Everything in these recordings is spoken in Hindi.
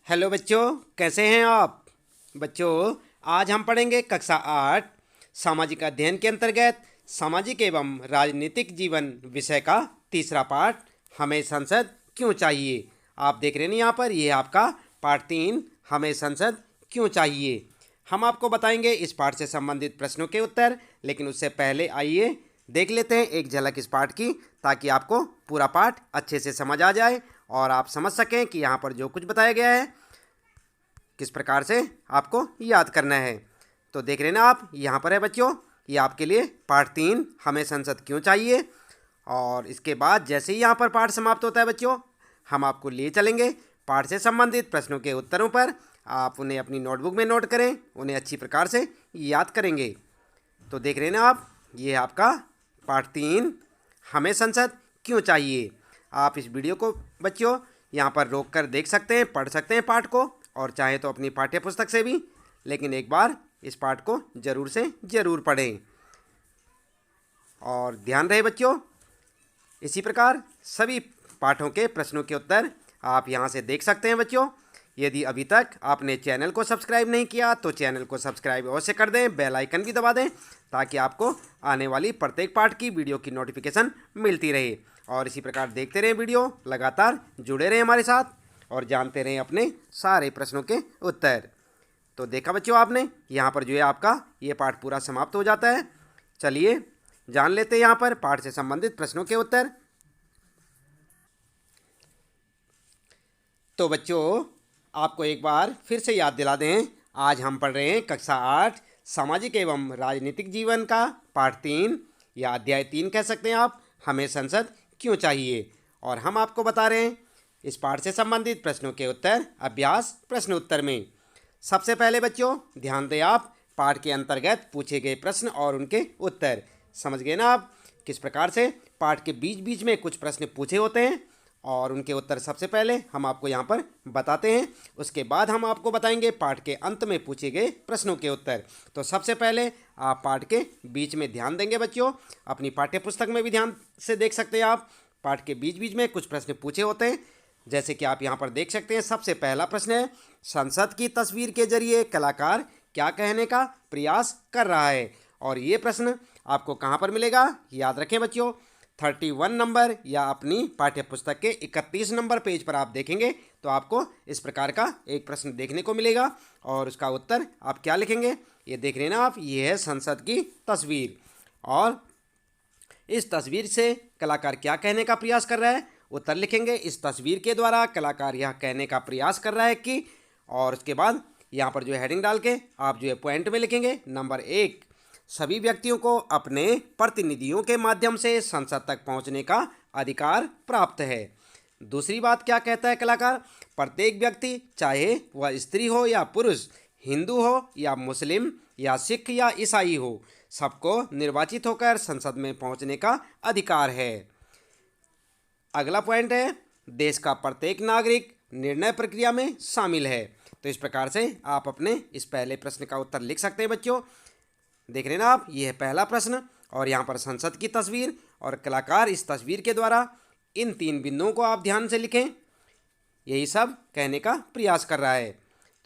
हेलो बच्चों, कैसे हैं आप? बच्चों, आज हम पढ़ेंगे कक्षा 8 सामाजिक अध्ययन के अंतर्गत सामाजिक एवं राजनीतिक जीवन विषय का तीसरा पाठ, हमें संसद क्यों चाहिए। आप देख रहे हैं यहाँ पर, ये आपका पाठ 3, हमें संसद क्यों चाहिए। हम आपको बताएंगे इस पाठ से संबंधित प्रश्नों के उत्तर, लेकिन उससे पहले आइए देख लेते हैं एक झलक इस पाठ की, ताकि आपको पूरा पाठ अच्छे से समझ आ जाए और आप समझ सकें कि यहाँ पर जो कुछ बताया गया है किस प्रकार से आपको याद करना है। तो देख रहे हैं ना आप, यहाँ पर है बच्चों, ये आपके लिए पाठ 3, हमें संसद क्यों चाहिए। और इसके बाद जैसे ही यहाँ पर पाठ समाप्त होता है बच्चों, हम आपको लिए चलेंगे पाठ से संबंधित प्रश्नों के उत्तरों पर। आप उन्हें अपनी नोटबुक में नोट करें, उन्हें अच्छी प्रकार से याद करेंगे। तो देख रहे हैं ना आप, ये आपका पाठ 3, हमें संसद क्यों चाहिए। आप इस वीडियो को बच्चों यहाँ पर रोक कर देख सकते हैं, पढ़ सकते हैं पाठ को, और चाहे तो अपनी पाठ्य पुस्तक से भी, लेकिन एक बार इस पाठ को ज़रूर से ज़रूर पढ़ें। और ध्यान रहे बच्चों, इसी प्रकार सभी पाठों के प्रश्नों के उत्तर आप यहाँ से देख सकते हैं बच्चों। यदि अभी तक आपने चैनल को सब्सक्राइब नहीं किया तो चैनल को सब्सक्राइब अवश्य कर दें, बेल आइकन भी दबा दें, ताकि आपको आने वाली प्रत्येक पाठ की वीडियो की नोटिफिकेशन मिलती रहे। और इसी प्रकार देखते रहें वीडियो, लगातार जुड़े रहें हमारे साथ और जानते रहें अपने सारे प्रश्नों के उत्तर। तो देखा बच्चों आपने, यहाँ पर जो है आपका ये पाठ पूरा समाप्त हो जाता है। चलिए जान लेते हैं यहाँ पर पाठ से संबंधित प्रश्नों के उत्तर। तो बच्चों, आपको एक बार फिर से याद दिला दें, आज हम पढ़ रहे हैं कक्षा 8 सामाजिक एवं राजनीतिक जीवन का पाठ 3 या अध्याय 3 कह सकते हैं आप, हमें संसद क्यों चाहिए। और हम आपको बता रहे हैं इस पाठ से संबंधित प्रश्नों के उत्तर अभ्यास प्रश्न उत्तर में। सबसे पहले बच्चों ध्यान दें आप, पाठ के अंतर्गत पूछे गए प्रश्न और उनके उत्तर। समझ गए ना आप किस प्रकार से पाठ के बीच बीच में कुछ प्रश्न पूछे होते हैं और उनके उत्तर सबसे पहले हम आपको यहाँ पर बताते हैं। उसके बाद हम आपको बताएंगे पाठ के अंत में पूछे गए प्रश्नों के उत्तर। तो सबसे पहले आप पाठ के बीच में ध्यान देंगे बच्चों, अपनी पाठ्य पुस्तक में भी ध्यान से देख सकते हैं आप। पाठ के बीच बीच में कुछ प्रश्न पूछे होते हैं, जैसे कि आप यहाँ पर देख सकते हैं। सबसे पहला प्रश्न है, संसद की तस्वीर के जरिए कलाकार क्या कहने का प्रयास कर रहा है। और ये प्रश्न आपको कहाँ पर मिलेगा, याद रखें बच्चों, 31 नंबर या अपनी पाठ्य पुस्तक के 31 नंबर पेज पर आप देखेंगे तो आपको इस प्रकार का एक प्रश्न देखने को मिलेगा। और उसका उत्तर आप क्या लिखेंगे, ये देख रहे हैं ना आप, ये है संसद की तस्वीर। और इस तस्वीर से कलाकार क्या कहने का प्रयास कर रहा है, उत्तर लिखेंगे, इस तस्वीर के द्वारा कलाकार यह कहने का प्रयास कर रहा है कि। और उसके बाद यहाँ पर जो है हेडिंग डाल के आप जो है पॉइंट में लिखेंगे, नंबर 1, सभी व्यक्तियों को अपने प्रतिनिधियों के माध्यम से संसद तक पहुँचने का अधिकार प्राप्त है। दूसरी बात क्या कहता है कलाकार, प्रत्येक व्यक्ति चाहे वह स्त्री हो या पुरुष, हिंदू हो या मुस्लिम या सिख या ईसाई हो, सबको निर्वाचित होकर संसद में पहुँचने का अधिकार है। अगला पॉइंट है, देश का प्रत्येक नागरिक निर्णय प्रक्रिया में शामिल है। तो इस प्रकार से आप अपने इस पहले प्रश्न का उत्तर लिख सकते हैं बच्चों। देख रहे हैं ना आप, ये है पहला प्रश्न और यहाँ पर संसद की तस्वीर और कलाकार इस तस्वीर के द्वारा, इन 3 बिंदुओं को आप ध्यान से लिखें, यही सब कहने का प्रयास कर रहा है।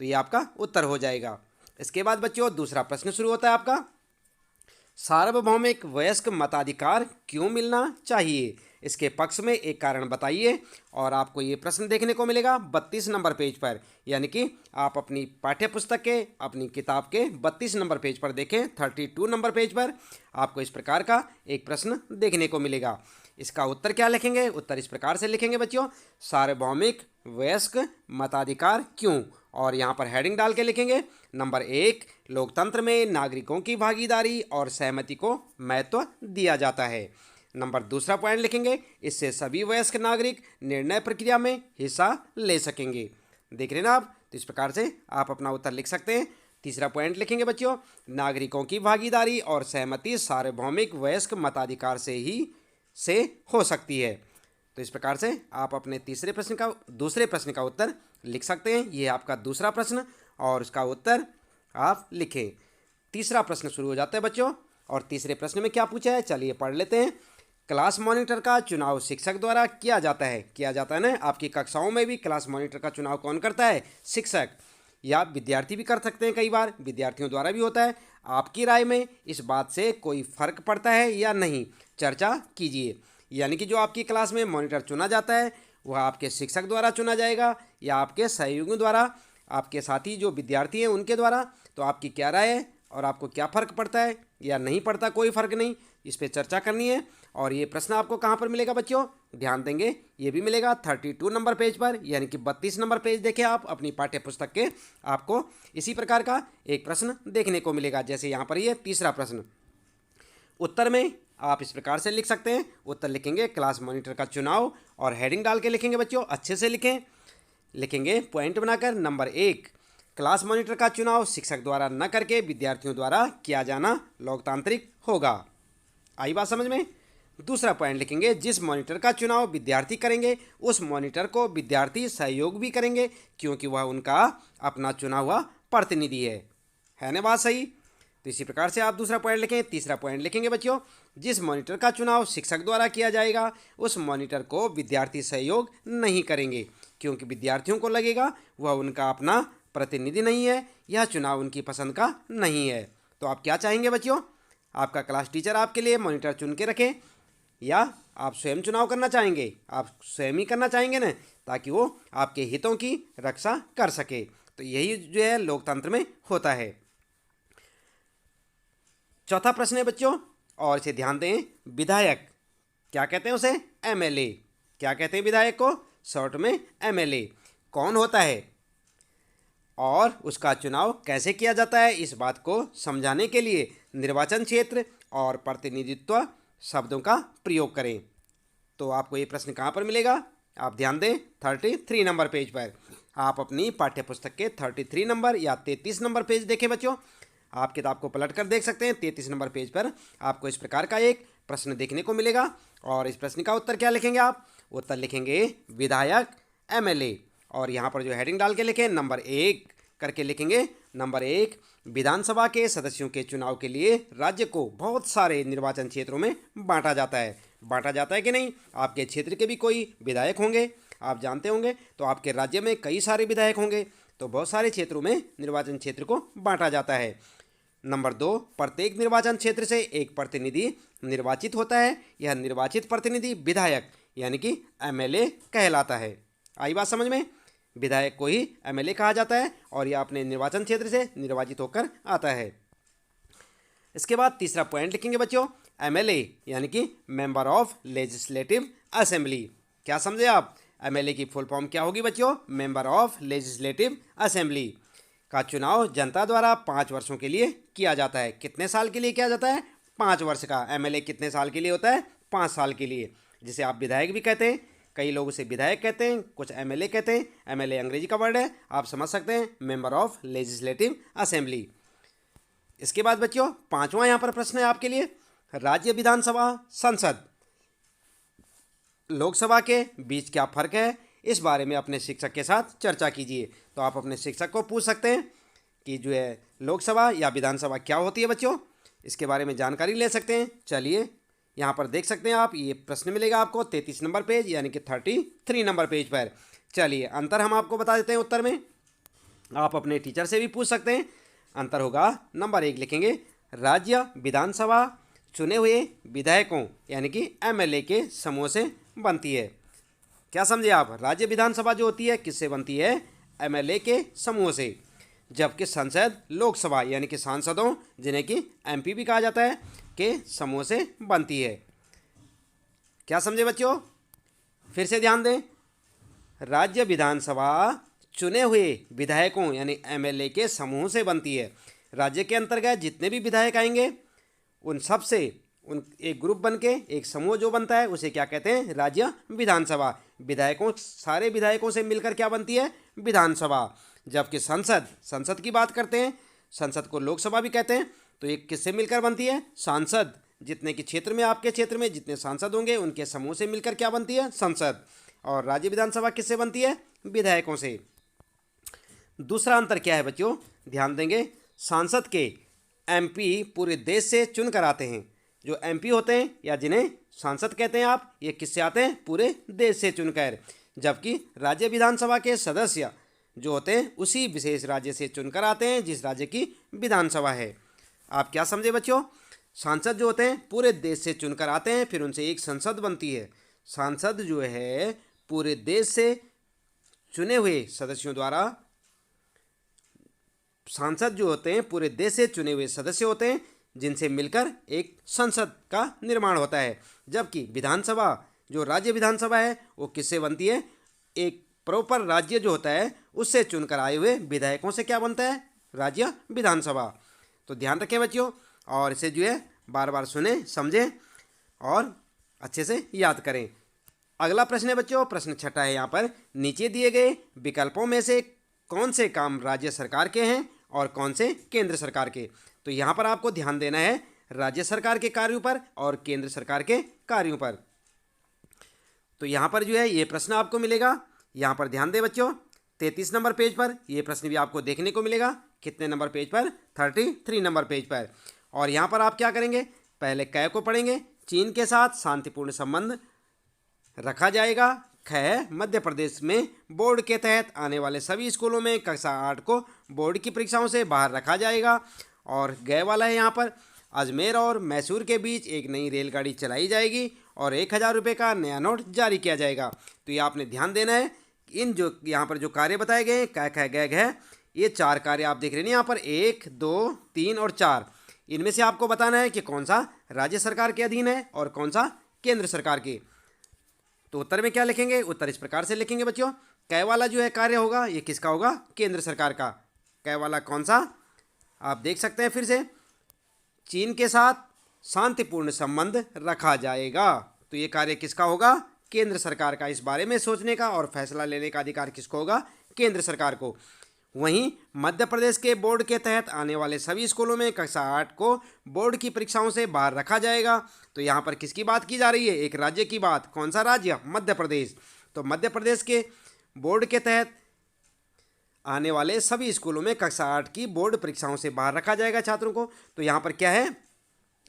तो ये आपका उत्तर हो जाएगा। इसके बाद बच्चों दूसरा प्रश्न शुरू होता है आपका, सार्वभौमिक वयस्क मताधिकार क्यों मिलना चाहिए, इसके पक्ष में एक कारण बताइए। और आपको ये प्रश्न देखने को मिलेगा 32 नंबर पेज पर, यानी कि आप अपनी पाठ्य पुस्तक के, अपनी किताब के 32 नंबर पेज पर देखें, 32 नंबर पेज पर आपको इस प्रकार का एक प्रश्न देखने को मिलेगा। इसका उत्तर क्या लिखेंगे, उत्तर इस प्रकार से लिखेंगे बच्चों, सार्वभौमिक वयस्क मताधिकार क्यों। और यहाँ पर हेडिंग डाल के लिखेंगे, नंबर 1, लोकतंत्र में नागरिकों की भागीदारी और सहमति को महत्व दिया जाता है। नंबर दूसरा पॉइंट लिखेंगे, इससे सभी वयस्क नागरिक निर्णय प्रक्रिया में हिस्सा ले सकेंगे। देख रहे हैं ना आप, तो इस प्रकार से आप अपना उत्तर लिख सकते हैं। तीसरा पॉइंट लिखेंगे बच्चों, नागरिकों की भागीदारी और सहमति सार्वभौमिक वयस्क मताधिकार से हो सकती है। तो इस प्रकार से आप अपने दूसरे प्रश्न का उत्तर लिख सकते हैं। ये आपका दूसरा प्रश्न और उसका उत्तर आप लिखें। तीसरा प्रश्न शुरू हो जाता है बच्चों, और तीसरे प्रश्न में क्या पूछा है, चलिए पढ़ लेते हैं। क्लास मॉनिटर का चुनाव शिक्षक द्वारा किया जाता है ना। आपकी कक्षाओं में भी क्लास मॉनिटर का चुनाव कौन करता है? शिक्षक। या विद्यार्थी भी कर सकते हैं, कई बार विद्यार्थियों द्वारा भी होता है। आपकी राय में इस बात से कोई फर्क पड़ता है या नहीं, चर्चा कीजिए। यानी कि जो आपकी क्लास में मॉनिटर चुना जाता है वह आपके शिक्षक द्वारा चुना जाएगा या आपके सहयोगियों द्वारा, आपके साथी जो विद्यार्थी हैं उनके द्वारा। तो आपकी क्या राय है और आपको क्या फ़र्क पड़ता है या नहीं पड़ता? कोई फ़र्क नहीं, इस पर चर्चा करनी है। और ये प्रश्न आपको कहाँ पर मिलेगा बच्चों? ध्यान देंगे, ये भी मिलेगा 32 नंबर पेज पर, यानी कि 32 नंबर पेज देखें आप अपनी पाठ्य पुस्तक के, आपको इसी प्रकार का एक प्रश्न देखने को मिलेगा। जैसे यहाँ पर ये तीसरा प्रश्न, उत्तर में आप इस प्रकार से लिख सकते हैं। उत्तर लिखेंगे क्लास मॉनिटर का चुनाव और हेडिंग डाल के लिखेंगे बच्चों, अच्छे से लिखेंगे पॉइंट बनाकर। नंबर 1, क्लास मॉनिटर का चुनाव शिक्षक द्वारा न करके विद्यार्थियों द्वारा किया जाना लोकतांत्रिक होगा। आई बात समझ में? दूसरा पॉइंट लिखेंगे, जिस मॉनिटर का चुनाव विद्यार्थी करेंगे उस मॉनिटर को विद्यार्थी सहयोग भी करेंगे क्योंकि वह उनका अपना चुना हुआ प्रतिनिधि है ना बात सही? तो इसी प्रकार से आप दूसरा पॉइंट लिखें। तीसरा पॉइंट लिखेंगे बच्चों, जिस मॉनिटर का चुनाव शिक्षक द्वारा किया जाएगा उस मॉनिटर को विद्यार्थी सहयोग नहीं करेंगे क्योंकि विद्यार्थियों को लगेगा वह उनका अपना प्रतिनिधि नहीं है, यह चुनाव उनकी पसंद का नहीं है। तो आप क्या चाहेंगे बच्चों? आपका क्लास टीचर आपके लिए मॉनिटर चुन के रखे या आप स्वयं चुनाव करना चाहेंगे? आप स्वयं ही करना चाहेंगे ना, ताकि वो आपके हितों की रक्षा कर सके। तो यही जो है लोकतंत्र में होता है। चौथा प्रश्न है बच्चों, और इसे ध्यान दें, विधायक क्या कहते हैं उसे? एमएलए। क्या कहते हैं विधायक को? शॉर्ट में एमएलए। कौन होता है और उसका चुनाव कैसे किया जाता है, इस बात को समझाने के लिए निर्वाचन क्षेत्र और प्रतिनिधित्व शब्दों का प्रयोग करें। तो आपको ये प्रश्न कहाँ पर मिलेगा? आप ध्यान दें 33 नंबर पेज पर। आप अपनी पाठ्य पुस्तक के 33 नंबर या 33 नंबर पेज देखें बच्चों। आप किताब को पलट कर देख सकते हैं। 33 नंबर पेज पर आपको इस प्रकार का एक प्रश्न देखने को मिलेगा और इस प्रश्न का उत्तर क्या लिखेंगे आप? उत्तर लिखेंगे विधायक, एमएलए। और यहाँ पर जो हेडिंग डाल के लिखें नंबर 1 करके लिखेंगे। नंबर 1, विधानसभा के सदस्यों के चुनाव के लिए राज्य को बहुत सारे निर्वाचन क्षेत्रों में बांटा जाता है कि नहीं? आपके क्षेत्र के भी कोई विधायक होंगे, आप जानते होंगे। तो आपके राज्य में कई सारे विधायक होंगे, तो बहुत सारे क्षेत्रों में निर्वाचन क्षेत्र को बांटा जाता है। नंबर 2, प्रत्येक निर्वाचन क्षेत्र से एक प्रतिनिधि निर्वाचित होता है। यह निर्वाचित प्रतिनिधि विधायक यानी कि एमएलए कहलाता है। आई बात समझ में? विधायक को ही एमएलए कहा जाता है और यह अपने निर्वाचन क्षेत्र से निर्वाचित होकर आता है। इसके बाद तीसरा पॉइंट लिखेंगे बच्चों, एमएलए यानी कि मेंबर ऑफ लेजिस्लेटिव असेंबली। क्या समझे आप? एमएलए की फुल फॉर्म क्या होगी बच्चों? मेंबर ऑफ लेजिस्लेटिव असेंबली का चुनाव जनता द्वारा 5 वर्षों के लिए किया जाता है। कितने साल के लिए किया जाता है? 5 वर्ष का। एमएलए कितने साल के लिए होता है? 5 साल के लिए। जिसे आप विधायक भी कहते हैं, कई लोग उसे विधायक कहते हैं, कुछ एमएलए कहते हैं। एमएलए अंग्रेजी का वर्ड है, आप समझ सकते हैं, मेंबर ऑफ लेजिस्लेटिव असेंबली। इसके बाद बच्चों 5वां यहाँ पर प्रश्न है आपके लिए, राज्य विधानसभा, संसद, लोकसभा के बीच क्या फ़र्क है, इस बारे में अपने शिक्षक के साथ चर्चा कीजिए। तो आप अपने शिक्षक को पूछ सकते हैं कि जो है लोकसभा या विधानसभा क्या होती है बच्चों, इसके बारे में जानकारी ले सकते हैं। चलिए यहाँ पर देख सकते हैं आप, ये प्रश्न मिलेगा आपको 33 नंबर पेज यानी कि 33 नंबर पेज पर। चलिए अंतर हम आपको बता देते हैं उत्तर में। आप अपने टीचर से भी पूछ सकते हैं। अंतर होगा, नंबर 1 लिखेंगे, राज्य विधानसभा चुने हुए विधायकों यानी कि एमएलए के समूह से बनती है। क्या समझे आप? राज्य विधानसभा जो होती है किससे बनती है? एमएलए के समूह से। जबकि संसद लोकसभा यानी कि सांसदों, जिन्हें कि एमपी भी कहा जाता है, के समूह से बनती है। क्या समझे बच्चों? फिर से ध्यान दें, राज्य विधानसभा चुने हुए विधायकों यानी एमएलए के समूह से बनती है। राज्य के अंतर्गत जितने भी विधायक आएंगे उन सब से एक ग्रुप बन के एक समूह जो बनता है उसे क्या कहते हैं? राज्य विधानसभा। विधायकों, सारे विधायकों से मिलकर क्या बनती है? विधानसभा। जबकि संसद की बात करते हैं, संसद को लोकसभा भी कहते हैं, तो ये किससे मिलकर बनती है? सांसद। जितने के क्षेत्र में, आपके क्षेत्र में जितने सांसद होंगे उनके समूह से मिलकर क्या बनती है? संसद। और राज्य विधानसभा किससे बनती है? विधायकों से। दूसरा अंतर क्या है बच्चों? ध्यान देंगे, सांसद के एमपी पूरे देश से चुन कर आते हैं। जो एमपी होते हैं या जिन्हें सांसद कहते हैं आप, ये किससे आते हैं? पूरे देश से चुनकर। जबकि राज्य विधानसभा के सदस्य जो होते हैं उसी विशेष राज्य से चुनकर आते हैं जिस राज्य की विधानसभा है। आप क्या समझे बच्चों? सांसद जो होते हैं पूरे देश से चुनकर आते हैं, फिर उनसे एक संसद बनती है। सांसद जो है पूरे देश से चुने हुए सदस्यों द्वारा, सांसद जो होते हैं पूरे देश से चुने हुए सदस्य होते हैं जिनसे मिलकर एक संसद का निर्माण होता है। जबकि विधानसभा जो राज्य विधानसभा है वो किससे बनती है? एक प्रॉपर राज्य जो होता है उससे चुनकर आए हुए विधायकों से क्या बनता है? राज्य विधानसभा। तो ध्यान रखें बच्चों, और इसे जो है बार बार सुने, समझें और अच्छे से याद करें। अगला प्रश्न है बच्चों, प्रश्न 6 है यहाँ पर। नीचे दिए गए विकल्पों में से कौन से काम राज्य सरकार के हैं और कौन से केंद्र सरकार के? तो यहाँ पर आपको ध्यान देना है राज्य सरकार के कार्यों पर और केंद्र सरकार के कार्यों पर। तो यहाँ पर जो है ये प्रश्न आपको मिलेगा, यहाँ पर ध्यान दें बच्चों, 33 नंबर पेज पर ये प्रश्न भी आपको देखने को मिलेगा। कितने नंबर पेज पर? 33 नंबर पेज पर। और यहाँ पर आप क्या करेंगे? पहले क को पढ़ेंगे, चीन के साथ शांतिपूर्ण संबंध रखा जाएगा। ख, मध्य प्रदेश में बोर्ड के तहत आने वाले सभी स्कूलों में कक्षा 8 को बोर्ड की परीक्षाओं से बाहर रखा जाएगा। और ग वाला है यहाँ पर, अजमेर और मैसूर के बीच एक नई रेलगाड़ी चलाई जाएगी और 1000 रुपये का नया नोट जारी किया जाएगा। तो ये आपने ध्यान देना है, इन जो यहाँ पर जो कार्य बताए गए हैं क, ख, ग, घ, ये 4 कार्य आप देख रहे हैं यहाँ पर, 1, 2, 3 और 4। इनमें से आपको बताना है कि कौन सा राज्य सरकार के अधीन है और कौन सा केंद्र सरकार के। तो उत्तर में क्या लिखेंगे? उत्तर इस प्रकार से लिखेंगे बच्चों, क वाला जो है कार्य होगा ये किसका होगा? केंद्र सरकार का। क वाला कौन सा? आप देख सकते हैं फिर से, चीन के साथ शांतिपूर्ण संबंध रखा जाएगा। तो ये कार्य किसका होगा? केंद्र सरकार का। इस बारे में सोचने का और फैसला लेने का अधिकार किसको होगा? केंद्र सरकार को। वहीं मध्य प्रदेश के बोर्ड के तहत आने वाले सभी स्कूलों में कक्षा 8 को बोर्ड की परीक्षाओं से बाहर रखा जाएगा। तो यहाँ पर किसकी बात की जा रही है? एक राज्य की बात। कौन सा राज्य? मध्य प्रदेश। तो मध्य प्रदेश के बोर्ड के तहत आने वाले सभी स्कूलों में कक्षा 8 की बोर्ड परीक्षाओं से बाहर रखा जाएगा छात्रों को। तो यहाँ पर क्या है?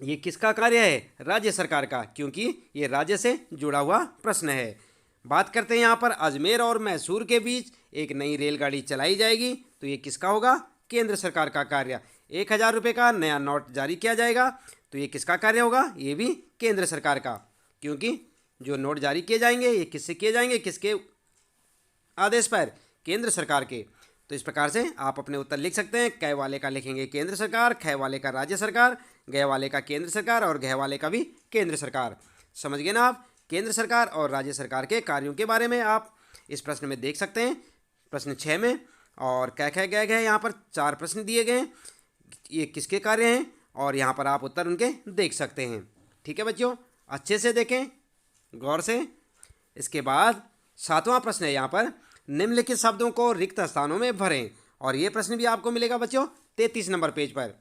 ये किसका कार्य है? राज्य सरकार का, क्योंकि ये राज्य से जुड़ा हुआ प्रश्न है। बात करते हैं यहाँ पर, अजमेर और मैसूर के बीच एक नई रेलगाड़ी चलाई जाएगी। तो ये किसका होगा? केंद्र सरकार का कार्य। 1000 रुपये का नया नोट जारी किया जाएगा। तो ये किसका कार्य होगा? ये भी केंद्र सरकार का, क्योंकि जो नोट जारी किए जाएंगे ये किससे किए जाएंगे? किसके आदेश पर? केंद्र सरकार के। तो इस प्रकार से आप अपने उत्तर लिख सकते हैं। क वाले का लिखेंगे केंद्र सरकार, ख वाले का राज्य सरकार, ग वाले का केंद्र सरकार और घ वाले का भी केंद्र सरकार। समझ गए ना आप? केंद्र सरकार और राज्य सरकार के कार्यों के बारे में आप इस प्रश्न में देख सकते हैं, प्रश्न 6 में। और क, ख, ग, घ यहाँ पर 4 प्रश्न दिए गए हैं, ये किसके कार्य हैं और यहाँ पर आप उत्तर उनके देख सकते हैं। ठीक है बच्चों, अच्छे से देखें गौर से। इसके बाद 7वां प्रश्न है यहाँ पर, निम्नलिखित शब्दों को रिक्त स्थानों में भरें। और ये प्रश्न भी आपको मिलेगा बच्चों 33 नंबर पेज पर।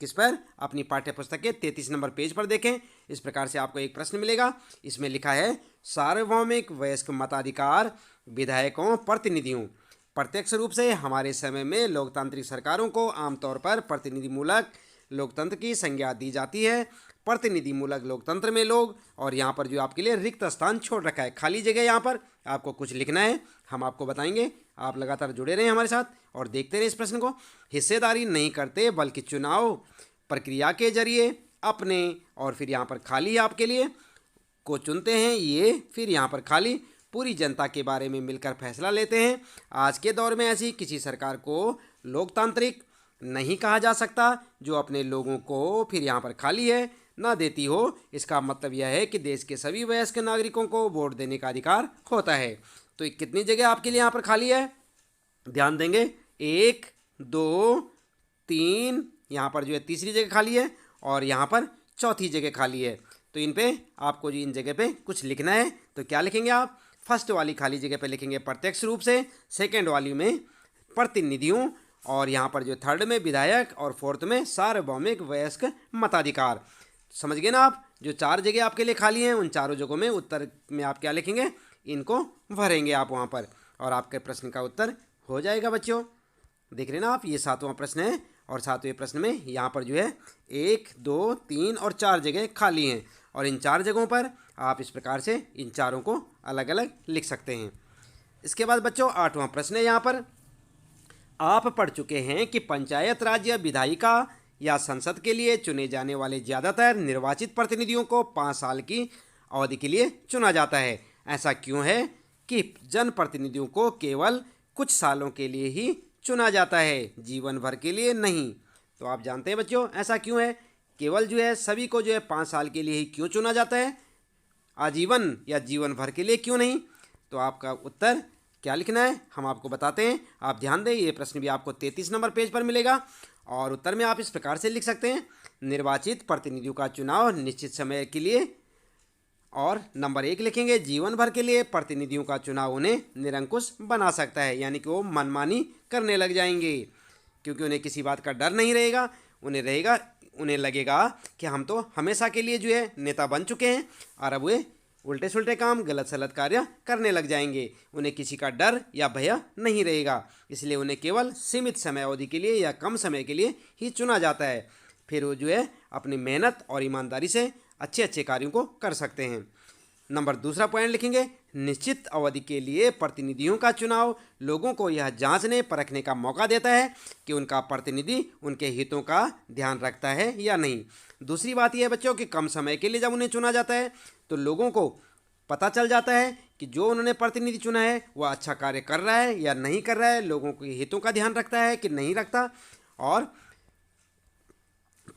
किस पर? अपनी पाठ्य पुस्तक के 33 नंबर पेज पर देखें। इस प्रकार से आपको एक प्रश्न मिलेगा, इसमें लिखा है सार्वभौमिक वयस्क मताधिकार विधायकों प्रतिनिधियों। प्रत्यक्ष रूप से हमारे समय में लोकतांत्रिक सरकारों को आमतौर पर प्रतिनिधिमूलक लोकतंत्र की संज्ञा दी जाती है। प्रतिनिधिमूलक लोकतंत्र में लोग, और यहाँ पर जो आपके लिए रिक्त स्थान छोड़ रखा है, खाली जगह, यहाँ पर आपको कुछ लिखना है, हम आपको बताएंगे। आप लगातार जुड़े रहें हमारे साथ और देखते रहें इस प्रश्न को। हिस्सेदारी नहीं करते बल्कि चुनाव प्रक्रिया के जरिए अपने, और फिर यहाँ पर खाली आपके लिए, को चुनते हैं ये, फिर यहाँ पर खाली पूरी जनता के बारे में मिलकर फैसला लेते हैं। आज के दौर में ऐसी किसी सरकार को लोकतांत्रिक नहीं कहा जा सकता जो अपने लोगों को, फिर यहाँ पर खाली है, ना देती हो। इसका मतलब यह है कि देश के सभी वयस्क नागरिकों को वोट देने का अधिकार होता है। तो कितनी जगह आपके लिए यहाँ पर खाली है? ध्यान देंगे, 1, 2, 3, यहाँ पर जो है तीसरी जगह खाली है और यहाँ पर चौथी जगह खाली है। तो इन पे आपको जो इन जगह पे कुछ लिखना है, तो क्या लिखेंगे आप? फर्स्ट वाली खाली जगह पे लिखेंगे प्रत्यक्ष रूप से, सेकेंड वाली में प्रतिनिधियों, और यहाँ पर जो थर्ड में विधायक और फोर्थ में सार्वभौमिक वयस्क मताधिकार। समझ गए ना आप? जो 4 जगह आपके लिए खाली हैं उन चारों जगहों में उत्तर में आप क्या लिखेंगे? इनको भरेंगे आप वहाँ पर, और आपके प्रश्न का उत्तर हो जाएगा बच्चों। देख रहे ना आप, ये 7वां प्रश्न है और 7वें प्रश्न में यहाँ पर जो है 1, 2, 3 और 4 जगह खाली हैं। और इन 4 जगहों पर आप इस प्रकार से इन चारों को अलग अलग लिख सकते हैं। इसके बाद बच्चों 8वां प्रश्न है यहाँ पर, आप पढ़ चुके हैं कि पंचायत राज या विधायिका या संसद के लिए चुने जाने वाले ज़्यादातर निर्वाचित प्रतिनिधियों को 5 साल की अवधि के लिए चुना जाता है। ऐसा क्यों है कि जनप्रतिनिधियों को केवल कुछ सालों के लिए ही चुना जाता है, जीवन भर के लिए नहीं? तो आप जानते हैं बच्चों ऐसा क्यों है, केवल जो है सभी को जो है 5 साल के लिए ही क्यों चुना जाता है, आजीवन या जीवन भर के लिए क्यों नहीं? तो आपका उत्तर क्या लिखना है हम आपको बताते हैं। आप ध्यान दें, ये प्रश्न भी आपको 33 नंबर पेज पर मिलेगा और उत्तर में आप इस प्रकार से लिख सकते हैं, निर्वाचित प्रतिनिधियों का चुनाव निश्चित समय के लिए, और नंबर 1 लिखेंगे, जीवन भर के लिए प्रतिनिधियों का चुनाव उन्हें निरंकुश बना सकता है, यानी कि वो मनमानी करने लग जाएंगे क्योंकि उन्हें किसी बात का डर नहीं रहेगा। उन्हें लगेगा कि हम तो हमेशा के लिए जो है नेता बन चुके हैं और अब वे उल्टे सुल्टे काम, गलत सलत कार्य करने लग जाएंगे। उन्हें किसी का डर या भय नहीं रहेगा, इसलिए उन्हें केवल सीमित समय अवधि के लिए या कम समय के लिए ही चुना जाता है। फिर वो जो है अपनी मेहनत और ईमानदारी से अच्छे अच्छे कार्यों को कर सकते हैं। नंबर 2 पॉइंट लिखेंगे, निश्चित अवधि के लिए प्रतिनिधियों का चुनाव लोगों को यह जांचने परखने का मौका देता है कि उनका प्रतिनिधि उनके हितों का ध्यान रखता है या नहीं। दूसरी बात यह है बच्चों कि कम समय के लिए जब उन्हें चुना जाता है तो लोगों को पता चल जाता है कि जो उन्होंने प्रतिनिधि चुना है वह अच्छा कार्य कर रहा है या नहीं कर रहा है, लोगों के हितों का ध्यान रखता है कि नहीं रखता। और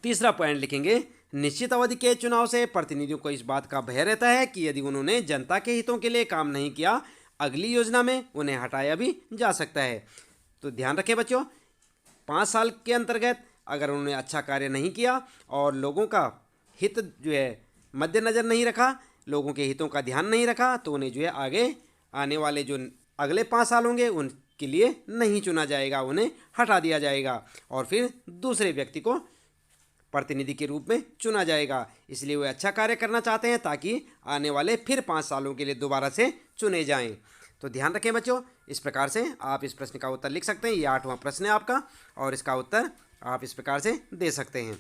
3 पॉइंट लिखेंगे, निश्चित अवधि के चुनाव से प्रतिनिधियों को इस बात का भय रहता है कि यदि उन्होंने जनता के हितों के लिए काम नहीं किया, अगली योजना में उन्हें हटाया भी जा सकता है। तो ध्यान रखें बच्चों, 5 साल के अंतर्गत अगर उन्होंने अच्छा कार्य नहीं किया और लोगों का हित जो है मद्देनज़र नहीं रखा, लोगों के हितों का ध्यान नहीं रखा, तो उन्हें जो है आगे आने वाले जो अगले 5 साल होंगे उनके लिए नहीं चुना जाएगा, उन्हें हटा दिया जाएगा और फिर दूसरे व्यक्ति को प्रतिनिधि के रूप में चुना जाएगा। इसलिए वे अच्छा कार्य करना चाहते हैं ताकि आने वाले फिर 5 सालों के लिए दोबारा से चुने जाएं। तो ध्यान रखें बच्चों, इस प्रकार से आप इस प्रश्न का उत्तर लिख सकते हैं। ये 8वां प्रश्न है आपका और इसका उत्तर आप इस प्रकार से दे सकते हैं।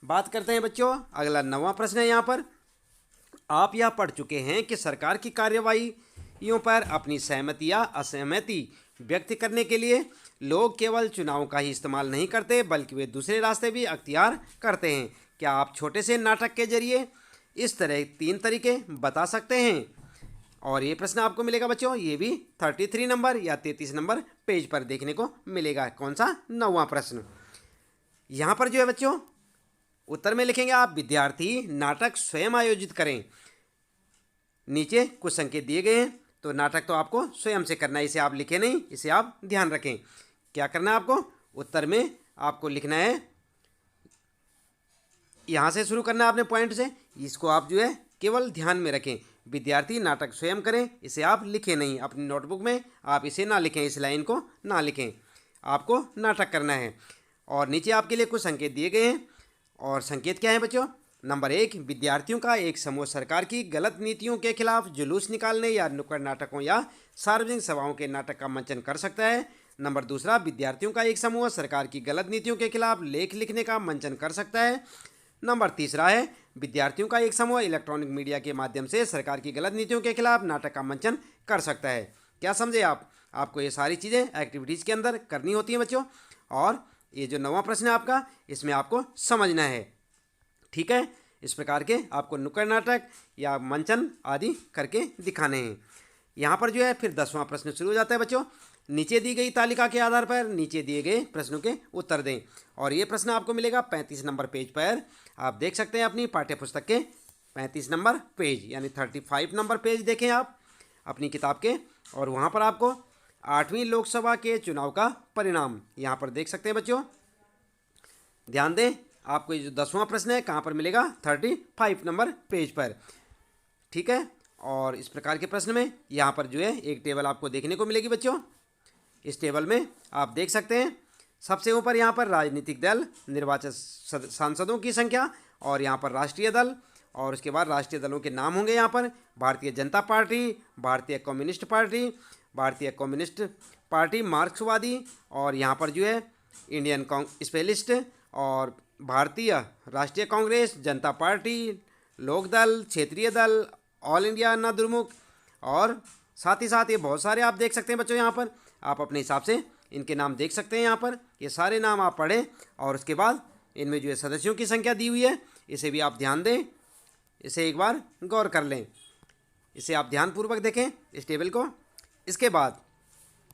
बात करते हैं बच्चों, अगला 9वां प्रश्न है यहाँ पर, आप यह पढ़ चुके हैं कि सरकार की कार्यवाहियों पर अपनी सहमति या असहमति व्यक्त करने के लिए लोग केवल चुनाव का ही इस्तेमाल नहीं करते बल्कि वे दूसरे रास्ते भी अख्तियार करते हैं। क्या आप छोटे से नाटक के जरिए इस तरह 3 तरीके बता सकते हैं? और ये प्रश्न आपको मिलेगा बच्चों, ये भी 33 नंबर या 33 नंबर पेज पर देखने को मिलेगा। कौन सा? 9वां प्रश्न। यहाँ पर जो है बच्चों उत्तर में लिखेंगे, आप विद्यार्थी नाटक स्वयं आयोजित करें। नीचे कुछ संकेत दिए गए हैं, तो नाटक तो आपको स्वयं से करना है, इसे आप लिखें नहीं, इसे आप ध्यान रखें। क्या करना है आपको? उत्तर में आपको लिखना है, यहाँ से शुरू करना है आपने पॉइंट से, इसको आप जो है केवल ध्यान में रखें। विद्यार्थी नाटक स्वयं करें, इसे आप लिखें नहीं, अपनी नोटबुक में आप इसे ना लिखें, इस लाइन को ना लिखें, आपको नाटक करना है। और नीचे आपके लिए कुछ संकेत दिए गए हैं और संकेत क्या है बच्चों? नंबर 1, विद्यार्थियों का एक समूह सरकार की गलत नीतियों के खिलाफ जुलूस निकालने या नुक्कड़ नाटकों या सार्वजनिक सभाओं के नाटक का मंचन कर सकता है। नंबर 2, विद्यार्थियों का एक समूह सरकार की गलत नीतियों के खिलाफ लेख लिखने का मंचन कर सकता है। नंबर 3 है, विद्यार्थियों का एक समूह इलेक्ट्रॉनिक मीडिया के माध्यम से सरकार की गलत नीतियों के खिलाफ नाटक का मंचन कर सकता है। क्या समझे आप? आपको ये सारी चीज़ें एक्टिविटीज़ के अंदर करनी होती हैं बच्चों, और ये जो 9वां प्रश्न है आपका, इसमें आपको समझना है। ठीक है, इस प्रकार के आपको नुक्कड़ नाटक या मंचन आदि करके दिखाने हैं। यहाँ पर जो है फिर 10वां प्रश्न शुरू हो जाता है बच्चों। नीचे दी गई तालिका के आधार पर नीचे दिए गए प्रश्नों के उत्तर दें, और ये प्रश्न आपको मिलेगा 35 नंबर पेज पर। आप देख सकते हैं अपनी पाठ्यपुस्तक के 35 नंबर पेज, यानी 35 नंबर पेज देखें आप अपनी किताब के, और वहाँ पर आपको 8वीं लोकसभा के चुनाव का परिणाम यहाँ पर देख सकते हैं बच्चों। ध्यान दें, आपको ये जो 10वां प्रश्न है कहाँ पर मिलेगा? 35 नंबर पेज पर। ठीक है, और इस प्रकार के प्रश्न में यहाँ पर जो है एक टेबल आपको देखने को मिलेगी बच्चों। इस टेबल में आप देख सकते हैं सबसे ऊपर यहाँ पर राजनीतिक दल, निर्वाचित सांसदों की संख्या, और यहाँ पर राष्ट्रीय दल, और उसके बाद राष्ट्रीय दलों के नाम होंगे यहाँ पर भारतीय जनता पार्टी, भारतीय कम्युनिस्ट पार्टी, भारतीय कम्युनिस्ट पार्टी मार्क्सवादी, और यहाँ पर जो है इंडियन स्पेशलिस्ट, और भारतीय राष्ट्रीय कांग्रेस, जनता पार्टी, लोकदल, क्षेत्रीय दल, ऑल इंडिया अन्ना द्रमुक, और साथ ही साथ ये बहुत सारे आप देख सकते हैं बच्चों। यहाँ पर आप अपने हिसाब से इनके नाम देख सकते हैं। यहाँ पर ये सारे नाम आप पढ़ें और उसके बाद इनमें जो है सदस्यों की संख्या दी हुई है, इसे भी आप ध्यान दें, इसे एक बार गौर कर लें, इसे आप ध्यानपूर्वक देखें इस टेबल को। इसके बाद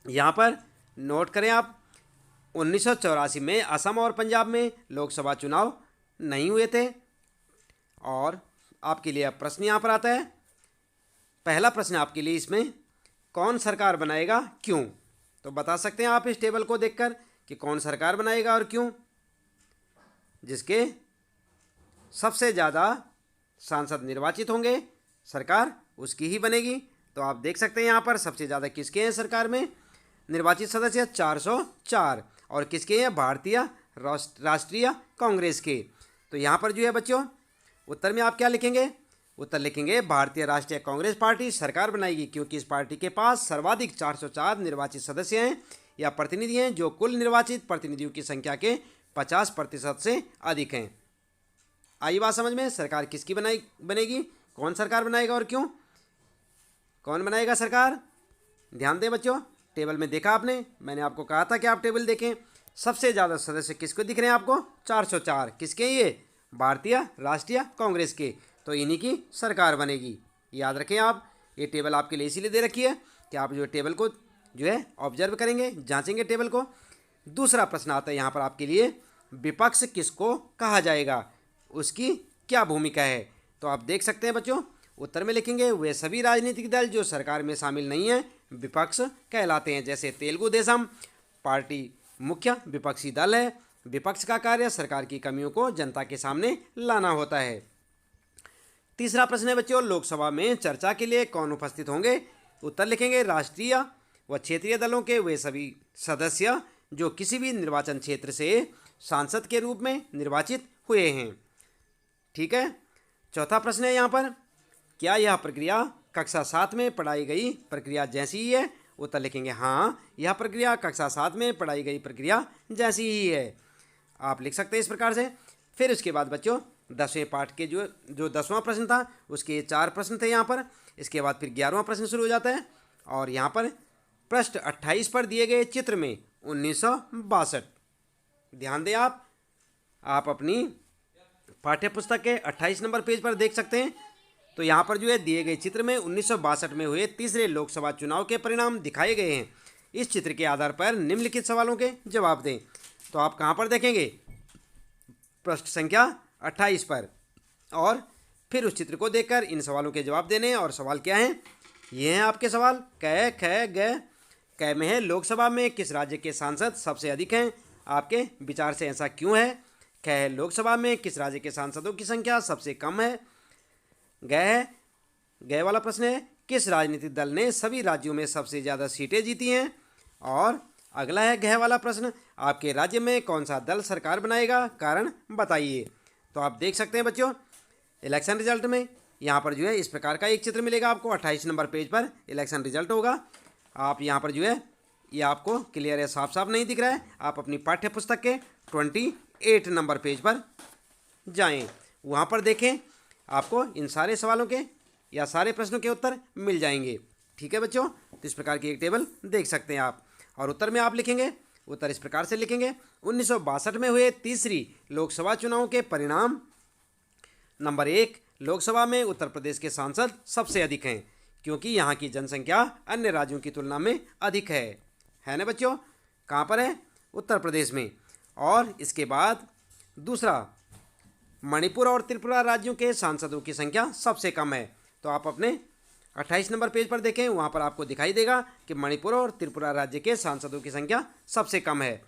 यहाँ पर नोट करें आप, 1984 में असम और पंजाब में लोकसभा चुनाव नहीं हुए थे। और आपके लिए अब प्रश्न यहाँ पर आता है। पहला प्रश्न आपके लिए इसमें, कौन सरकार बनाएगा, क्यों? तो बता सकते हैं आप इस टेबल को देखकर कि कौन सरकार बनाएगा और क्यों। जिसके सबसे ज़्यादा सांसद निर्वाचित होंगे, सरकार उसकी ही बनेगी। तो आप देख सकते हैं यहाँ पर सबसे ज़्यादा किसके हैं सरकार में निर्वाचित सदस्य, 404, और किसके हैं, भारतीय राष्ट्रीय कांग्रेस के। तो यहाँ पर जो है बच्चों उत्तर में आप क्या लिखेंगे, उत्तर लिखेंगे भारतीय राष्ट्रीय कांग्रेस पार्टी सरकार बनाएगी, क्योंकि इस पार्टी के पास सर्वाधिक 404 निर्वाचित सदस्य हैं या प्रतिनिधि हैं, जो कुल निर्वाचित प्रतिनिधियों की संख्या के 50% से अधिक हैं। आई बात समझ में? सरकार किसकी बनेगी, कौन सरकार बनाएगा और क्यों, कौन बनाएगा सरकार? ध्यान दें बच्चों, टेबल में देखा आपने, मैंने आपको कहा था कि आप टेबल देखें। सबसे ज़्यादा सदस्य किसको दिख रहे हैं आपको, 404, किसके? ये भारतीय राष्ट्रीय कांग्रेस के। तो इन्हीं की सरकार बनेगी। याद रखें आप, ये टेबल आपके लिए इसीलिए दे रखी है कि आप जो टेबल को जो है ऑब्जर्व करेंगे, जांचेंगे टेबल को। दूसरा प्रश्न आता है यहाँ पर आपके लिए, विपक्ष किसको कहा जाएगा, उसकी क्या भूमिका है? तो आप देख सकते हैं बच्चों, उत्तर में लिखेंगे वे सभी राजनीतिक दल जो सरकार में शामिल नहीं हैं विपक्ष कहलाते हैं। जैसे तेलुगु देशम पार्टी मुख्य विपक्षी दल है। विपक्ष का कार्य सरकार की कमियों को जनता के सामने लाना होता है। तीसरा प्रश्न है बच्चों, लोकसभा में चर्चा के लिए कौन उपस्थित होंगे? उत्तर लिखेंगे राष्ट्रीय व क्षेत्रीय दलों के वे सभी सदस्य जो किसी भी निर्वाचन क्षेत्र से सांसद के रूप में निर्वाचित हुए हैं। ठीक है। चौथा प्रश्न है यहाँ पर, क्या यह प्रक्रिया कक्षा 7 में पढ़ाई गई प्रक्रिया जैसी ही है? उत्तर लिखेंगे हाँ, यह प्रक्रिया कक्षा 7 में पढ़ाई गई प्रक्रिया जैसी ही है। आप लिख सकते हैं इस प्रकार से। फिर उसके बाद बच्चों 10वें पाठ के जो 10वां प्रश्न था उसके 4 प्रश्न थे यहाँ पर। इसके बाद फिर 11वां प्रश्न शुरू हो जाता है और यहाँ पर पृष्ठ 28 पर दिए गए चित्र में 1962, ध्यान दें आप अपनी पाठ्य पुस्तक के 28 नंबर पेज पर देख सकते हैं। तो यहाँ पर जो है दिए गए चित्र में 1962 में हुए तीसरे लोकसभा चुनाव के परिणाम दिखाए गए हैं। इस चित्र के आधार पर निम्नलिखित सवालों के जवाब दें। तो आप कहाँ पर देखेंगे, पृष्ठ संख्या 28 पर, और फिर उस चित्र को देखकर इन सवालों के जवाब देने। और सवाल क्या हैं, ये हैं आपके सवाल। क, ख, ग। क में है लोकसभा में किस राज्य के सांसद सबसे अधिक हैं, आपके विचार से ऐसा क्यों है? ख है लोकसभा में किस राज्य के सांसदों की संख्या सबसे कम है? ग वाला प्रश्न है, किस राजनीतिक दल ने सभी राज्यों में सबसे ज़्यादा सीटें जीती हैं? और अगला है घ वाला प्रश्न, आपके राज्य में कौन सा दल सरकार बनाएगा, कारण बताइए। तो आप देख सकते हैं बच्चों इलेक्शन रिजल्ट में यहाँ पर जो है इस प्रकार का एक चित्र मिलेगा आपको। 28 नंबर पेज पर इलेक्शन रिजल्ट होगा। आप यहाँ पर जो है ये आपको क्लियर है, साफ साफ नहीं दिख रहा है। आप अपनी पाठ्य पुस्तक के 28 नंबर पेज पर जाएं, वहाँ पर देखें, आपको इन सारे सवालों के या सारे प्रश्नों के उत्तर मिल जाएंगे। ठीक है बच्चों, तो इस प्रकार की एक टेबल देख सकते हैं आप। और उत्तर में आप लिखेंगे, उत्तर इस प्रकार से लिखेंगे, 1962 में हुए तीसरी लोकसभा चुनाव के परिणाम। नंबर 1, लोकसभा में उत्तर प्रदेश के सांसद सबसे अधिक हैं, क्योंकि यहाँ की जनसंख्या अन्य राज्यों की तुलना में अधिक है ना बच्चों? कहाँ पर है? उत्तर प्रदेश में। और इसके बाद दूसरा, मणिपुर और त्रिपुरा राज्यों के सांसदों की संख्या सबसे कम है। तो आप अपने 28 नंबर पेज पर देखें, वहाँ पर आपको दिखाई देगा कि मणिपुर और त्रिपुरा राज्य के सांसदों की संख्या सबसे कम है।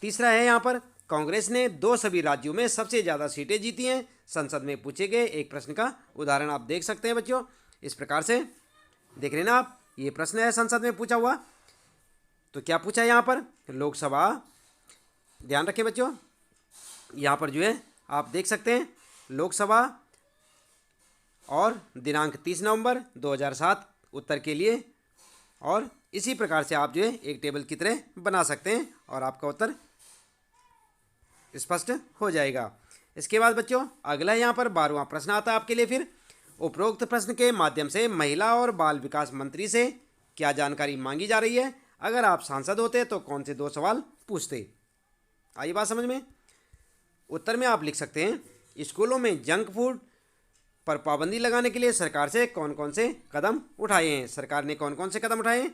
तीसरा है यहाँ पर, कांग्रेस ने 2 सभी राज्यों में सबसे ज़्यादा सीटें जीती हैं। संसद में पूछे गए एक प्रश्न का उदाहरण आप देख सकते हैं बच्चों, इस प्रकार से देख रहे हैं ना आप। ये प्रश्न है संसद में पूछा हुआ। तो क्या पूछा है यहाँ पर, लोकसभा, ध्यान रखें बच्चों, यहाँ पर जो है आप देख सकते हैं लोकसभा और दिनांक 30 नवंबर 2007 उत्तर के लिए। और इसी प्रकार से आप जो है एक टेबल की तरह बना सकते हैं और आपका उत्तर स्पष्ट हो जाएगा। इसके बाद बच्चों अगला यहाँ पर 12वां प्रश्न आता है आपके लिए। फिर उपरोक्त प्रश्न के माध्यम से महिला और बाल विकास मंत्री से क्या जानकारी मांगी जा रही है? अगर आप सांसद होते तो कौन से 2 सवाल पूछते? आई बात समझ में? उत्तर में आप लिख सकते हैं स्कूलों में जंक फूड पर पाबंदी लगाने के लिए सरकार से कौन कौन से कदम उठाए हैं। सरकार ने कौन कौन से कदम उठाए हैं?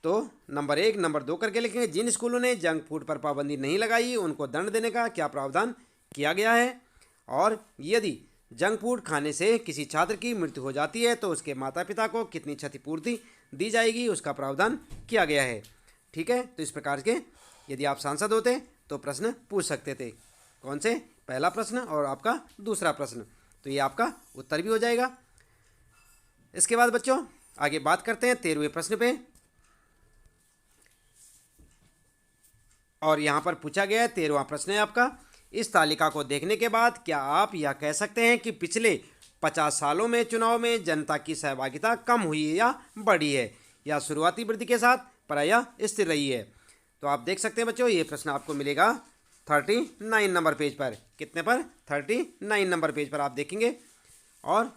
तो नंबर 1 नंबर 2 करके लिखेंगे। जिन स्कूलों ने जंक फूड पर पाबंदी नहीं लगाई उनको दंड देने का क्या प्रावधान किया गया है? और यदि जंक फूड खाने से किसी छात्र की मृत्यु हो जाती है तो उसके माता पिता को कितनी क्षतिपूर्ति दी जाएगी, उसका प्रावधान किया गया है। ठीक है, तो इस प्रकार के यदि आप सांसद होते तो प्रश्न पूछ सकते थे। कौन से? पहला प्रश्न और आपका दूसरा प्रश्न। तो ये आपका उत्तर भी हो जाएगा। इसके बाद बच्चों आगे बात करते हैं 13वें प्रश्न पे। और यहाँ पर पूछा गया है 13वां प्रश्न है आपका, इस तालिका को देखने के बाद क्या आप यह कह सकते हैं कि पिछले 50 सालों में चुनाव में जनता की सहभागिता कम हुई है या बढ़ी है, या शुरुआती वृद्धि के साथ प्रायः स्थिर रही है? तो आप देख सकते हैं बच्चों ये प्रश्न आपको मिलेगा 39 नंबर पेज पर। कितने पर? 39 नंबर पेज पर आप देखेंगे। और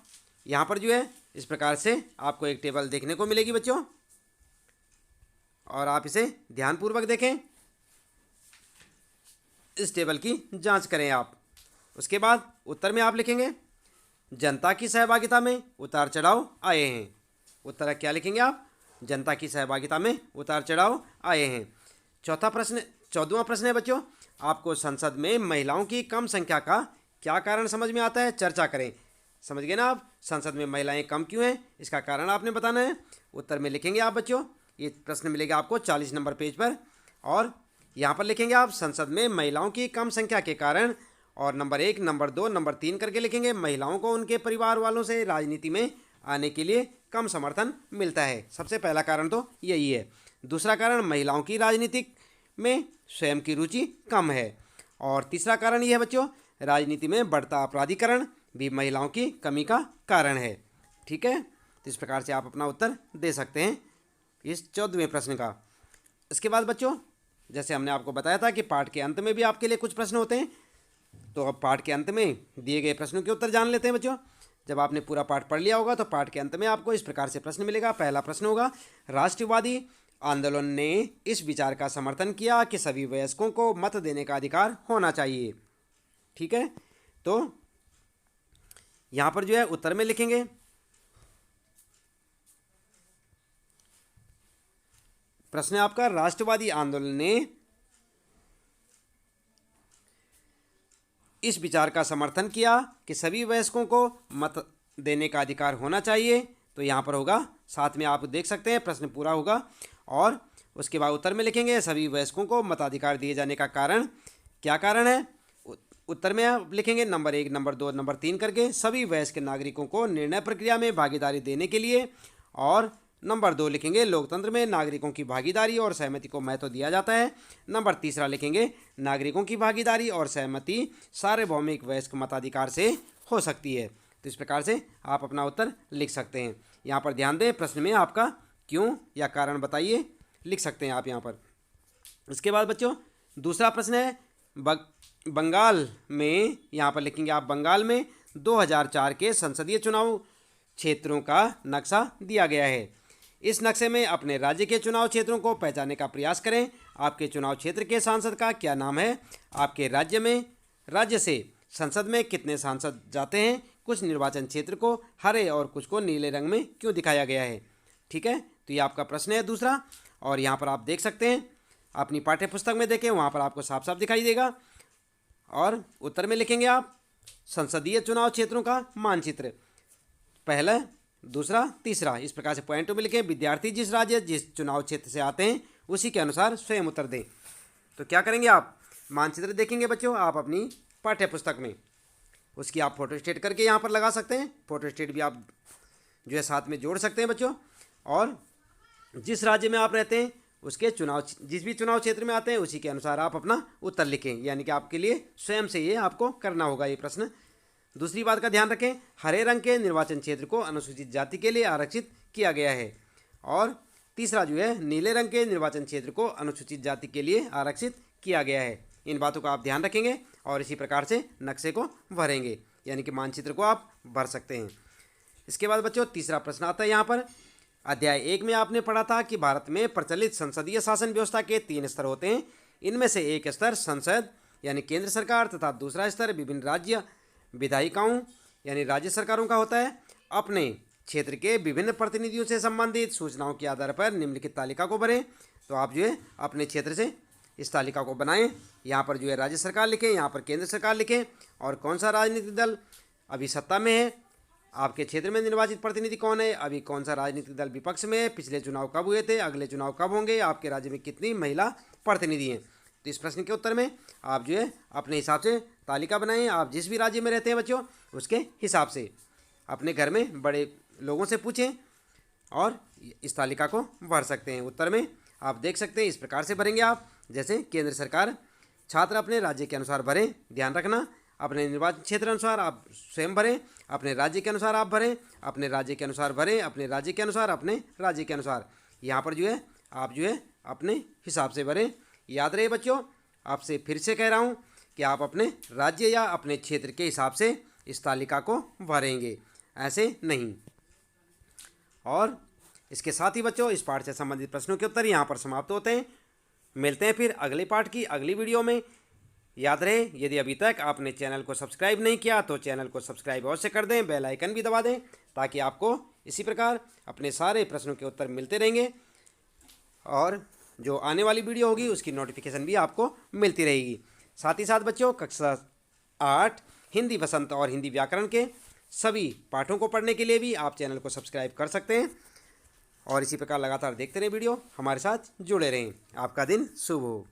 यहाँ पर जो है इस प्रकार से आपको एक टेबल देखने को मिलेगी बच्चों, और आप इसे ध्यानपूर्वक देखें, इस टेबल की जांच करें आप। उसके बाद उत्तर में आप लिखेंगे जनता की सहभागिता में उतार चढ़ाव आए हैं। उत्तर क्या लिखेंगे आप? जनता की सहभागिता में उतार चढ़ाव आए हैं। 14वां प्रश्न है बच्चों, आपको संसद में महिलाओं की कम संख्या का क्या कारण समझ में आता है? चर्चा करें। समझ गए ना आप? संसद में महिलाएं कम क्यों हैं, इसका कारण आपने बताना है। उत्तर में लिखेंगे आप बच्चों, ये प्रश्न मिलेगा आपको 40 नंबर पेज पर। और यहाँ पर लिखेंगे आप संसद में महिलाओं की कम संख्या के कारण, और नंबर 1 नंबर 2 नंबर 3 करके लिखेंगे महिलाओं को उनके परिवार वालों से राजनीति में आने के लिए कम समर्थन मिलता है। सबसे पहला कारण तो यही है। दूसरा कारण महिलाओं की राजनीतिक में स्वयं की रुचि कम है। और तीसरा कारण यह है बच्चों, राजनीति में बढ़ता अपराधीकरण भी महिलाओं की कमी का कारण है। ठीक है, तो इस प्रकार से आप अपना उत्तर दे सकते हैं इस 14वें प्रश्न का। इसके बाद बच्चों जैसे हमने आपको बताया था कि पाठ के अंत में भी आपके लिए कुछ प्रश्न होते हैं, तो अब पाठ के अंत में दिए गए प्रश्नों के उत्तर जान लेते हैं बच्चों। जब आपने पूरा पाठ पढ़ लिया होगा तो पाठ के अंत में आपको इस प्रकार से प्रश्न मिलेगा। पहला प्रश्न होगा, राष्ट्रवादी आंदोलन ने इस विचार का समर्थन किया कि सभी वयस्कों को मत देने का अधिकार होना चाहिए। ठीक है, तो यहाँ पर जो है उत्तर में लिखेंगे प्रश्न है आपका, राष्ट्रवादी आंदोलन ने इस विचार का समर्थन किया कि सभी वयस्कों को मत देने का अधिकार होना चाहिए। तो यहाँ पर होगा, साथ में आप देख सकते हैं प्रश्न पूरा होगा। और उसके बाद उत्तर में लिखेंगे सभी वयस्कों को मताधिकार दिए जाने का कारण क्या कारण है। उत्तर में आप लिखेंगे नंबर 1 नंबर 2 नंबर 3 करके सभी वयस्क नागरिकों को निर्णय प्रक्रिया में भागीदारी देने के लिए। और नंबर 2 लिखेंगे लोकतंत्र में नागरिकों की भागीदारी और सहमति को महत्व दिया जाता है। नंबर 3 लिखेंगे नागरिकों की भागीदारी और सहमति सार्वभौमिक वयस्क मताधिकार से हो सकती है। तो इस प्रकार से आप अपना उत्तर लिख सकते हैं। यहाँ पर ध्यान दें, प्रश्न में आपका क्यों या कारण बताइए लिख सकते हैं आप यहाँ पर। इसके बाद बच्चों दूसरा प्रश्न है बंगाल में, यहाँ पर लिखेंगे आप बंगाल में 2004 के संसदीय चुनाव क्षेत्रों का नक्शा दिया गया है। इस नक्शे में अपने राज्य के चुनाव क्षेत्रों को पहचानने का प्रयास करें। आपके चुनाव क्षेत्र के सांसद का क्या नाम है? आपके राज्य से संसद में कितने सांसद जाते हैं? कुछ निर्वाचन क्षेत्र को हरे और कुछ को नीले रंग में क्यों दिखाया गया है? ठीक है, तो ये आपका प्रश्न है दूसरा। और यहाँ पर आप देख सकते हैं, अपनी पाठ्य पुस्तक में देखें, वहाँ पर आपको साफ साफ दिखाई देगा। और उत्तर में लिखेंगे आप संसदीय चुनाव क्षेत्रों का मानचित्र, पहला दूसरा तीसरा, इस प्रकार से पॉइंट में लिखें। विद्यार्थी जिस राज्य जिस चुनाव क्षेत्र से आते हैं उसी के अनुसार स्वयं उत्तर दें। तो क्या करेंगे आप? मानचित्र देखेंगे बच्चों आप अपनी पाठ्य पुस्तक में, उसकी आप फोटोस्टेट करके यहाँ पर लगा सकते हैं। फोटोस्टेट भी आप जो है साथ में जोड़ सकते हैं बच्चों। और जिस राज्य में आप रहते हैं उसके जिस भी चुनाव क्षेत्र में आते हैं उसी के अनुसार आप अपना उत्तर लिखें, यानी कि आपके लिए स्वयं से ये आपको करना होगा ये प्रश्न। दूसरी बात का ध्यान रखें, हरे रंग के निर्वाचन क्षेत्र को अनुसूचित जाति के लिए आरक्षित किया गया है। और तीसरा जो है नीले रंग के निर्वाचन क्षेत्र को अनुसूचित जाति के लिए आरक्षित किया गया है। इन बातों का आप ध्यान रखेंगे और इसी प्रकार से नक्शे को भरेंगे, यानी कि मानचित्र को आप भर सकते हैं। इसके बाद बच्चों तीसरा प्रश्न आता है यहाँ पर। अध्याय 1 में आपने पढ़ा था कि भारत में प्रचलित संसदीय शासन व्यवस्था के 3 स्तर होते हैं। इनमें से एक स्तर संसद यानी केंद्र सरकार तथा दूसरा स्तर विभिन्न राज्य विधायिकाओं यानी राज्य सरकारों का होता है। अपने क्षेत्र के विभिन्न प्रतिनिधियों से संबंधित सूचनाओं के आधार पर निम्नलिखित तालिका को भरें। तो आप जो है अपने क्षेत्र से इस तालिका को बनाएं। यहाँ पर जो है राज्य सरकार लिखें, यहाँ पर केंद्र सरकार लिखें और कौन सा राजनीतिक दल अभी सत्ता में है, आपके क्षेत्र में निर्वाचित प्रतिनिधि कौन है, अभी कौन सा राजनीतिक दल विपक्ष में है, पिछले चुनाव कब हुए थे, अगले चुनाव कब होंगे, आपके राज्य में कितनी महिला प्रतिनिधि हैं। तो इस प्रश्न के उत्तर में आप जो है अपने हिसाब से तालिका बनाएं। आप जिस भी राज्य में रहते हैं बच्चों उसके हिसाब से अपने घर में बड़े लोगों से पूछें और इस तालिका को भर सकते हैं। उत्तर में आप देख सकते हैं इस प्रकार से भरेंगे आप। जैसे केंद्र सरकार, छात्र अपने राज्य के अनुसार भरें, ध्यान रखना अपने निर्वाचन क्षेत्र अनुसार आप स्वयं भरें, अपने राज्य के अनुसार आप भरें, अपने राज्य के अनुसार भरें, अपने राज्य के अनुसार, अपने राज्य के अनुसार। यहाँ पर जो है आप जो है अपने हिसाब से भरें। याद रहे बच्चों, आपसे फिर से कह रहा हूँ कि आप अपने राज्य या अपने क्षेत्र के हिसाब से इस तालिका को भरेंगे, ऐसे नहीं। और इसके साथ ही बच्चों इस पाठ से संबंधित प्रश्नों के उत्तर यहाँ पर समाप्त होते हैं। मिलते हैं फिर अगले पाठ की अगली वीडियो में। याद रहे, यदि अभी तक आपने चैनल को सब्सक्राइब नहीं किया तो चैनल को सब्सक्राइब अवश्य कर दें, बेल आइकन भी दबा दें ताकि आपको इसी प्रकार अपने सारे प्रश्नों के उत्तर मिलते रहेंगे और जो आने वाली वीडियो होगी उसकी नोटिफिकेशन भी आपको मिलती रहेगी। साथ ही साथ बच्चों कक्षा 8 हिंदी वसंत और हिंदी व्याकरण के सभी पाठों को पढ़ने के लिए भी आप चैनल को सब्सक्राइब कर सकते हैं और इसी प्रकार लगातार देखते रहें वीडियो, हमारे साथ जुड़े रहें। आपका दिन शुभ हो।